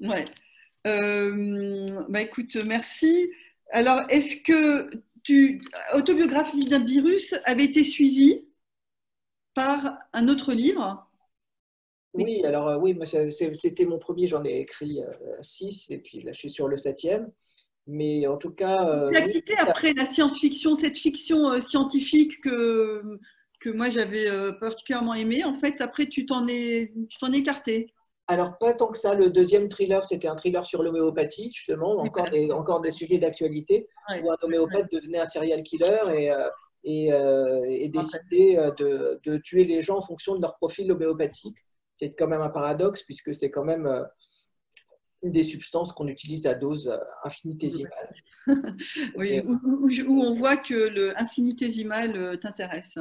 Ouais. Bah, écoute, merci. Alors, est-ce que Autobiographie d'un virus avait été suivie par un autre livre? Oui, alors oui, moi, c'était mon premier, j'en ai écrit 6, et puis là, je suis sur le 7e. Mais en tout cas… tu as quitté après la science-fiction, cette fiction scientifique que moi j'avais particulièrement aimée. En fait, après, tu t'en es écarté. Alors, pas tant que ça. Le deuxième thriller, c'était un thriller sur l'homéopathie, justement, encore des sujets d'actualité, où un homéopathe devenait un serial killer et décidait de tuer les gens en fonction de leur profil homéopathique. C'est quand même un paradoxe, puisque c'est quand même une des substances qu'on utilise à dose infinitésimale. Oui, où on voit que le infinitésimal t'intéresse.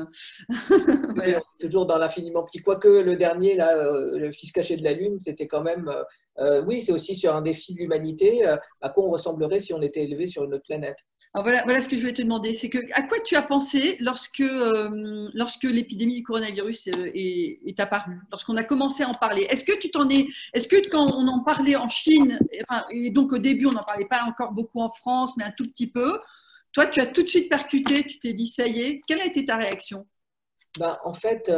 Voilà. Toujours dans l'infiniment petit. Quoique le dernier, là, le fils caché de la Lune, c'était quand même… oui, c'est aussi sur un défi de l'humanité. À quoi on ressemblerait si on était élevé sur une autre planète? Alors voilà ce que je voulais te demander. C'est à quoi tu as pensé lorsque l'épidémie du coronavirus est apparue, lorsqu'on a commencé à en parler? Est-ce que quand on en parlait en Chine, et donc au début on n'en parlait pas encore beaucoup en France, mais un tout petit peu, toi tu as tout de suite percuté, tu t'es dit ça y est. Quelle a été ta réaction? Ben, en fait,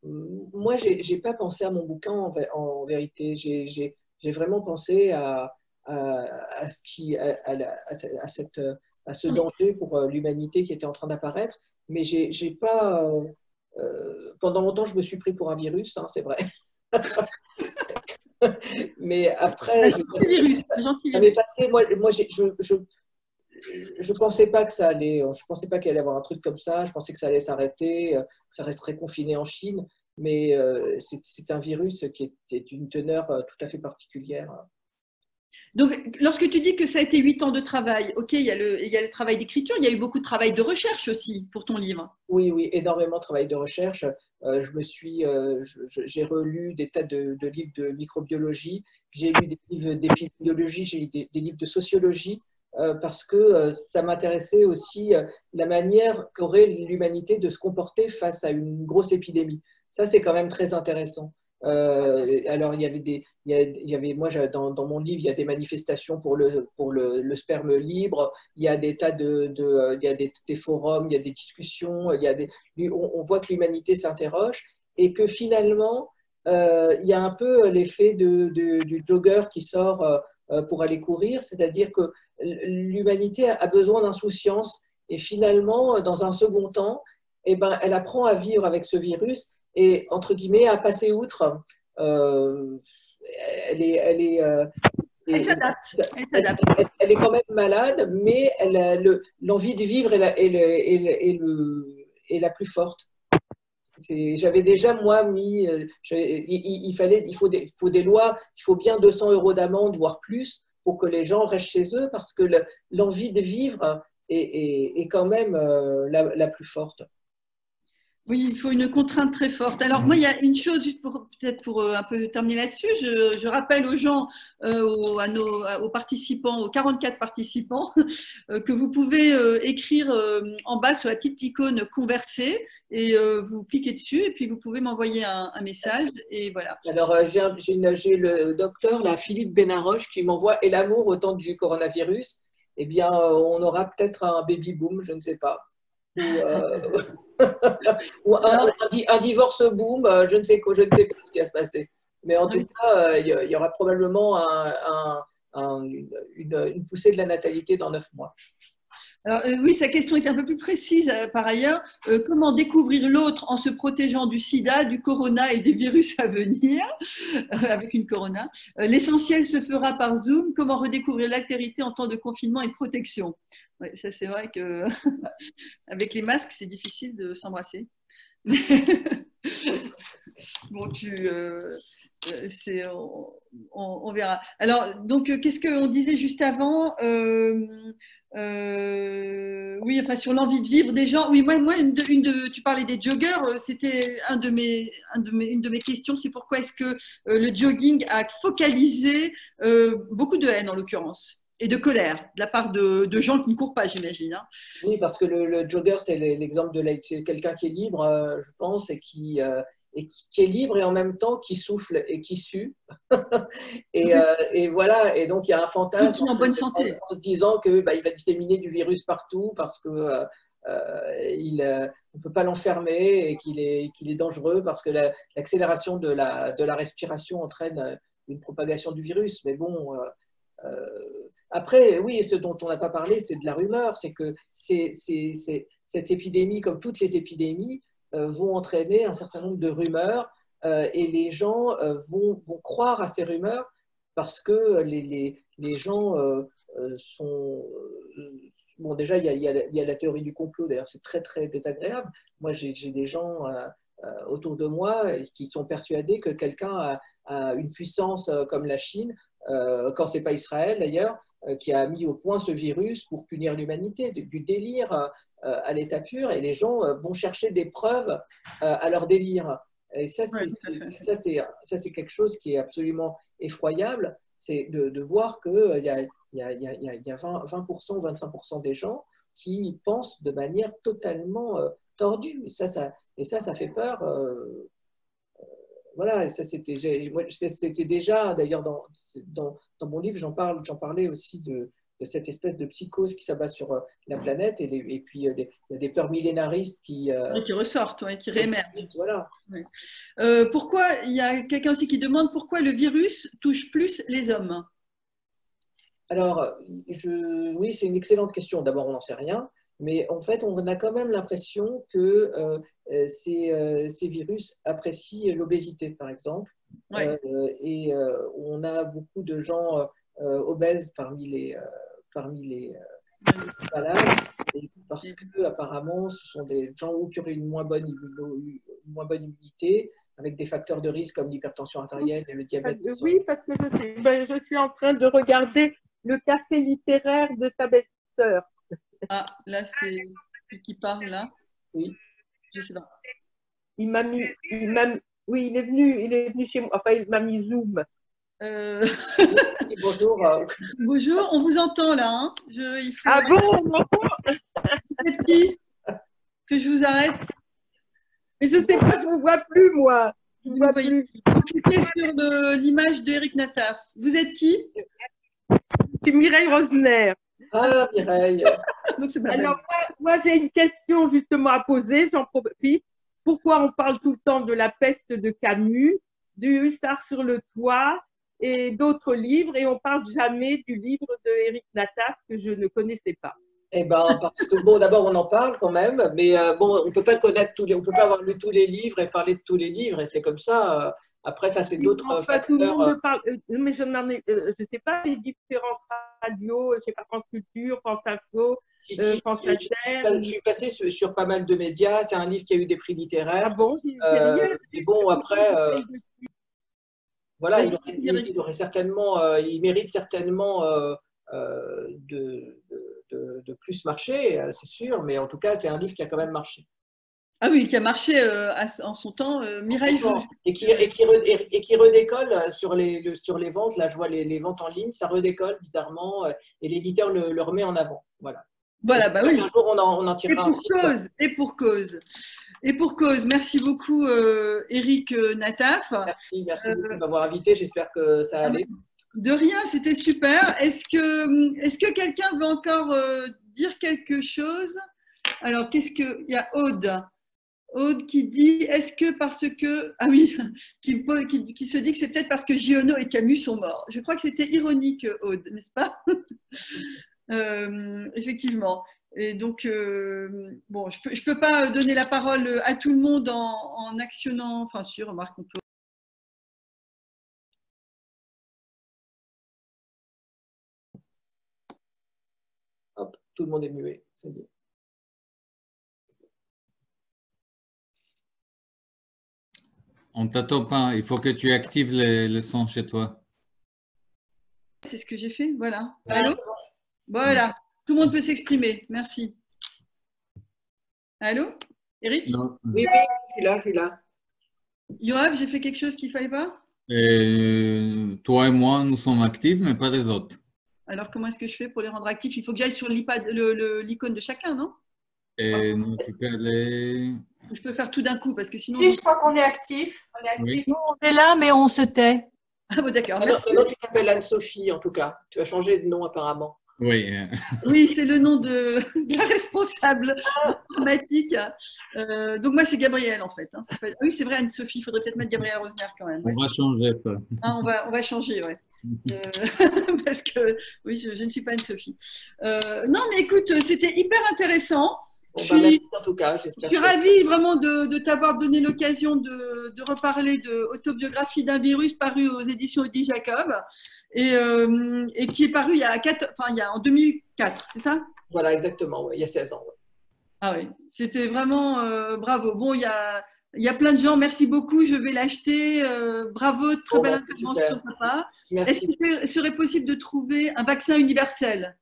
moi, j'ai pas pensé à mon bouquin en vérité. J'ai vraiment pensé à ce danger pour l'humanité qui était en train d'apparaître. Mais j'ai pas… pendant longtemps, je me suis pris pour un virus, hein, c'est vrai. Mais après… Moi, je pensais pas que ça allait… Je pensais pas qu'il allait y avoir un truc comme ça. Je pensais que ça allait s'arrêter, que ça resterait confiné en Chine. Mais c'est un virus qui est d'une teneur tout à fait particulière. Donc, lorsque tu dis que ça a été 8 ans de travail, ok, il y a le travail d'écriture, il y a eu beaucoup de travail de recherche aussi pour ton livre. Oui, énormément de travail de recherche. J'ai relu des tas de livres de microbiologie, j'ai lu des livres d'épidémiologie, j'ai lu des livres de sociologie, parce que ça m'intéressait aussi la manière qu'aurait l'humanité de se comporter face à une grosse épidémie. Ça, c'est quand même très intéressant. Alors, il y avait moi, dans mon livre, il y a des manifestations pour le sperme libre, il y a des tas il y a des forums, il y a des discussions, on voit que l'humanité s'interroge et que finalement, il y a un peu l'effet du jogger qui sort pour aller courir, c'est-à-dire que l'humanité a besoin d'insouciance et finalement, dans un second temps, eh ben, elle apprend à vivre avec ce virus et, entre guillemets, à passer outre. Elle s'adapte. Elle est quand même malade, mais l'envie de vivre est la plus forte. J'avais déjà, moi, mis… il faut des lois, il faut bien 200 € d'amende, voire plus, pour que les gens restent chez eux, parce que l'envie de vivre est quand même la plus forte. Oui, il faut une contrainte très forte. Alors, moi, il y a une chose, peut-être pour un peu terminer là-dessus, je rappelle aux gens, aux participants, aux 44 participants, que vous pouvez écrire en bas sur la petite icône converser et vous cliquez dessus et puis vous pouvez m'envoyer un message et voilà. Alors, j'ai le docteur, là, Philippe Benaroche, qui m'envoie « Et l'amour au temps du coronavirus ». Eh bien, on aura peut-être un baby boom, je ne sais pas. Ou un divorce boom, je ne sais pas ce qui va se passer. Mais en tout cas, il y aura probablement une poussée de la natalité dans 9 mois. Alors, oui, sa question est un peu plus précise par ailleurs. Comment découvrir l'autre en se protégeant du sida, du corona et des virus à venir avec une corona? L'essentiel se fera par Zoom. Comment redécouvrir l'altérité en temps de confinement et de protection? Ouais, ça, c'est vrai qu'avec les masques, c'est difficile de s'embrasser. Bon, on verra. Alors, donc, qu'est-ce qu'on disait juste avant? Oui, enfin sur l'envie de vivre des gens. Oui, moi tu parlais des joggers, c'était une de mes questions, c'est pourquoi est-ce que le jogging a focalisé beaucoup de haine en l'occurrence et de colère de la part de gens qui ne courent pas, j'imagine. Hein. Oui, parce que le jogger, c'est l'exemple c'est quelqu'un qui est libre, je pense, et qui est libre et en même temps qui souffle et qui sue. et voilà, et donc il y a un fantasme en bonne santé. En se disant qu'il va disséminer du virus partout parce que on ne peut pas l'enfermer et qu'il est dangereux parce que l'accélération de la respiration entraîne une propagation du virus. Mais bon, après, oui, ce dont on n'a pas parlé, c'est de la rumeur, c'est que cette épidémie, comme toutes les épidémies, vont entraîner un certain nombre de rumeurs et les gens vont croire à ces rumeurs parce que les gens sont… Bon, déjà, il y a la théorie du complot, d'ailleurs, c'est très, très désagréable. Moi, j'ai des gens autour de moi qui sont persuadés que quelqu'un a une puissance comme la Chine, quand ce n'est pas Israël d'ailleurs, qui a mis au point ce virus pour punir l'humanité, du délire à l'état pur, et les gens vont chercher des preuves à leur délire. Et ça, c'est quelque chose qui est absolument effroyable, c'est de voir qu'il y a 20% ou 25% des gens qui pensent de manière totalement tordue. Et ça fait peur. Voilà, ça c'était déjà, d'ailleurs, dans mon livre, j'en parlais aussi de cette espèce de psychose qui s'abat sur la planète et puis il y a des peurs millénaristes qui ressortent, qui réémergent. Voilà. Ouais. Pourquoi, il y a quelqu'un aussi qui demande pourquoi le virus touche plus les hommes? Alors, oui, c'est une excellente question. D'abord, on n'en sait rien, mais en fait, on a quand même l'impression que ces virus apprécient l'obésité, par exemple. Ouais. Et on a beaucoup de gens obèses parmi les malades, parce que apparemment, ce sont des gens qui auraient une moins bonne immunité, avec des facteurs de risque comme l'hypertension artérielle et le diabète. Oui, parce que je suis en train de regarder le café littéraire de ta belle-sœur. Ah, là, c'est qui parle, là? Oui. Je sais pas. Oui, il est venu chez moi. Enfin, il m'a mis Zoom. Bonjour. Bonjour, on vous entend là. Hein. Ah bon? Vous êtes qui? Que je vous arrête? Mais je ne sais pas, je ne vous vois plus, moi. Je ne vois plus. Vous cliquez sur l'image d'Éric Nataf. Vous êtes qui? C'est Mireille Rosner. Ah, Mireille. Donc, c'est alors, moi j'ai une question justement à poser, j'en profite. Pourquoi on parle tout le temps de la peste de Camus, du Hussard sur le toit et d'autres livres, et on ne parle jamais du livre d'Éric Nataf que je ne connaissais pas? Eh ben, parce que bon, d'abord on en parle quand même, mais bon, on peut pas connaître on peut pas avoir lu tous les livres et parler de tous les livres, et c'est comme ça. Après, ça c'est d'autres facteurs. Tout le monde parle, mais je ne sais pas les différentes radios, je sais pas, France Culture, France Info, France Inter. Je suis passée sur pas mal de médias. C'est un livre qui a eu des prix littéraires. Ah bon? Et bon, après, voilà, il aurait certainement, il mérite certainement de plus marcher, c'est sûr, mais en tout cas, c'est un livre qui a quand même marché. Ah oui, qui a marché en son temps, Mireille. Et qui redécolle sur les ventes. Là, je vois les ventes en ligne, ça redécolle bizarrement et l'éditeur le remet en avant. Voilà. Voilà, bah oui. Un jour, on en tirera un fil. Et pour cause. Et pour cause. Merci beaucoup, Eric Nataf. Merci beaucoup de m'avoir invité. J'espère que ça allait. De rien, c'était super. Est-ce que quelqu'un veut encore dire quelque chose? Alors, il y a Aude qui dit, est-ce que parce que… Ah oui, qui se dit que c'est peut-être parce que Giono et Camus sont morts. Je crois que c'était ironique, Aude, n'est-ce pas? Effectivement. Et donc, bon, je peux pas donner la parole à tout le monde en actionnant… Enfin, si, remarque, on peut… Hop, tout le monde est muet, ça y est. On ne t'attend pas. Il faut que tu actives le son chez toi. C'est ce que j'ai fait, voilà. Allô? Voilà, tout le monde peut s'exprimer. Merci. Allô? Eric? Non. Oui, je suis là. Yoav, j'ai fait quelque chose qu'il ne fallait pas? Toi et moi, nous sommes actifs, mais pas les autres. Alors, comment est-ce que je fais pour les rendre actifs? Il faut que j'aille sur l'iPad, l'icône de chacun, non? Non, tu peux aller… Je peux faire tout d'un coup, parce que sinon… Si, je crois qu'on est actif. On est actif. Nous, on est là, mais on se tait. Ah bon, d'accord. Alors, tu t'appelles Anne-Sophie, en tout cas. Tu as changé de nom, apparemment. Oui. Oui, c'est le nom de la responsable informatique. Donc, moi, c'est Gabrielle, en fait. Hein. Oui, c'est vrai, Anne-Sophie. Il faudrait peut-être mettre Gabrielle Rosner quand même. On va changer ça. Ah, on va changer, oui. Parce que, oui, je ne suis pas Anne-Sophie. Non, mais écoute, c'était hyper intéressant. Merci en tout cas. Je suis ravie vraiment de t'avoir donné l'occasion de reparler de Autobiographie d'un virus paru aux éditions Odile Jacob et qui est paru il y a en 2004, c'est ça? Voilà, exactement, ouais, il y a 16 ans. Ouais. Ah oui, c'était vraiment bravo. Bon, il y a plein de gens, merci beaucoup, je vais l'acheter. Bravo, très belle intervention, papa. Est-ce qu'il serait possible de trouver un vaccin universel?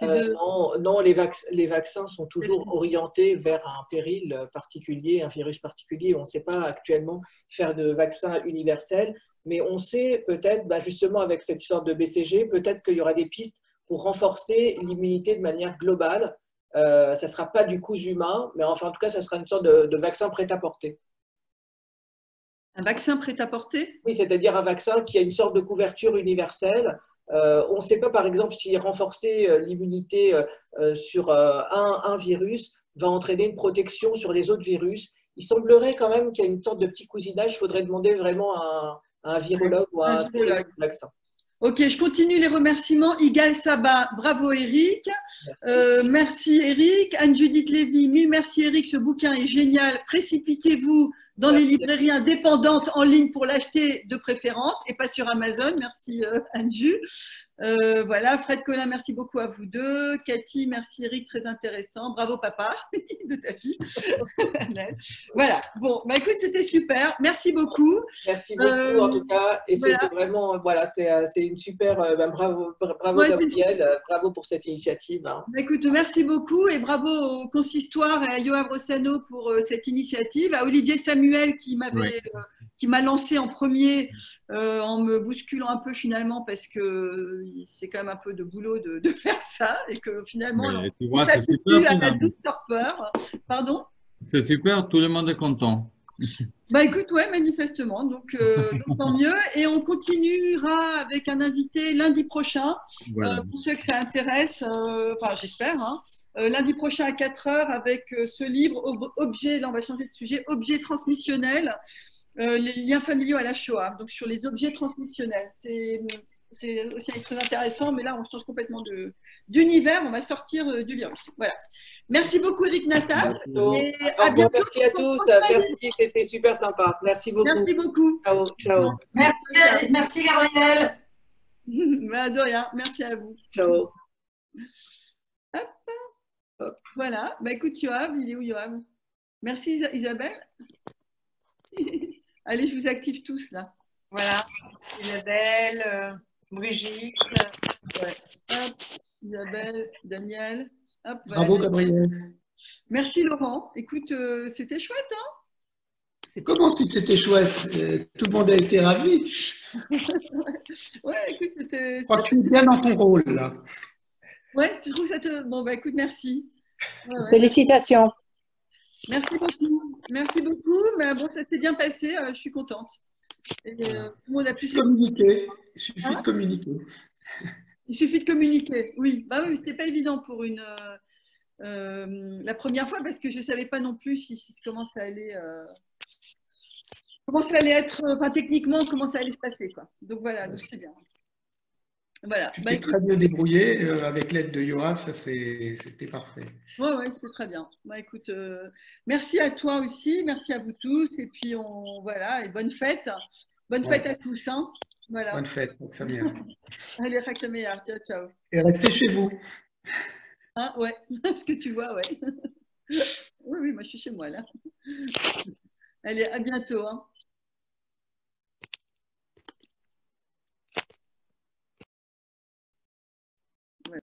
Non, les vaccins sont toujours orientés vers un péril particulier, un virus particulier. On ne sait pas actuellement faire de vaccin universel, mais on sait peut-être, justement avec cette sorte de BCG, peut-être qu'il y aura des pistes pour renforcer l'immunité de manière globale. Ça ne sera pas du cousu humain, mais enfin en tout cas, ça sera une sorte de vaccin prêt-à-porter. Un vaccin prêt-à-porter? Oui, c'est-à-dire un vaccin qui a une sorte de couverture universelle. On ne sait pas, par exemple, si renforcer l'immunité sur un virus va entraîner une protection sur les autres virus. Il semblerait quand même qu'il y a une sorte de petit cousinage. Il faudrait demander vraiment à un virologue ou à un spécialiste du vaccin. Ok, je continue les remerciements. Igal Saba, bravo Eric. Merci Eric. Anne-Judith Lévy, mille merci Eric, ce bouquin est génial. Précipitez-vous dans les librairies indépendantes en ligne pour l'acheter de préférence et pas sur Amazon. Merci Anju. Voilà, Fred Collin, merci beaucoup à vous deux. Cathy, merci Eric, très intéressant. Bravo papa de ta fille. Voilà, bon, écoute, c'était super. Merci beaucoup. Merci beaucoup en tout cas. Et c'était vraiment, voilà, c'est une super, bravo Gabriel, bravo pour cette initiative. Hein. Écoute, merci beaucoup et bravo au Consistoire et à Yoav Rossano pour cette initiative, à Olivier Samuel qui m'a lancé en premier en me bousculant un peu finalement parce que c'est quand même un peu de boulot de faire ça et que finalement on s'habitue à la douce torpeur. Pardon? C'est super, tout le monde est content. Écoute, ouais, manifestement, donc tant mieux. Et on continuera avec un invité lundi prochain, voilà. Pour ceux que ça intéresse, enfin j'espère, hein. Lundi prochain à 4 h avec ce livre, objet, là on va changer de sujet, objet transmissionnel. Les liens familiaux à la Shoah, donc sur les objets transmissionnels. C'est aussi très intéressant, mais là, on change complètement d'univers, on va sortir du virus. Voilà. Merci beaucoup, Eric Nataf. Et à bientôt. Merci à tous. Merci, c'était super sympa. Merci beaucoup. Merci beaucoup. Ciao, ciao. Merci Gabriel. De rien. Merci à vous. Ciao. Hop. Voilà. Écoute, Yoav, il est où, Yoav? Merci, Isabelle. Allez, je vous active tous là. Voilà. Isabelle, Brigitte. Ouais. Hop. Isabelle, Daniel. Hop, bravo, Gabriel. Merci Laurent. Écoute, c'était chouette, hein? Comment si c'était chouette? Tout le monde a été ravi. Ouais, écoute, c'était. Je crois que tu es bien dans ton rôle, là. Ouais, tu trouves que ça te. Bon, bah écoute, merci. Ouais. Félicitations. Merci beaucoup. Merci beaucoup. Mais bon, ça s'est bien passé. Je suis contente. Et, tout le monde a pu communiquer. Il suffit de communiquer. Il suffit de communiquer. Oui. Bah oui, c'était pas évident pour la première fois parce que je savais pas non plus comment ça allait. Comment ça allait être, enfin techniquement, comment ça allait se passer, quoi. Donc voilà, donc c'est bien. Voilà. Tu t'es très bien débrouillé avec l'aide de Yoav, ça c'était parfait. Ouais, c'était très bien. Bah écoute, merci à toi aussi, merci à vous tous, et puis voilà, et bonne fête à tous, hein. Voilà. Bonne fête, Samia. Allez, Samia, ciao, ciao. Et restez chez vous. Hein, ouais, ce que tu vois, ouais. Oui, moi je suis chez moi là. Allez, à bientôt, hein.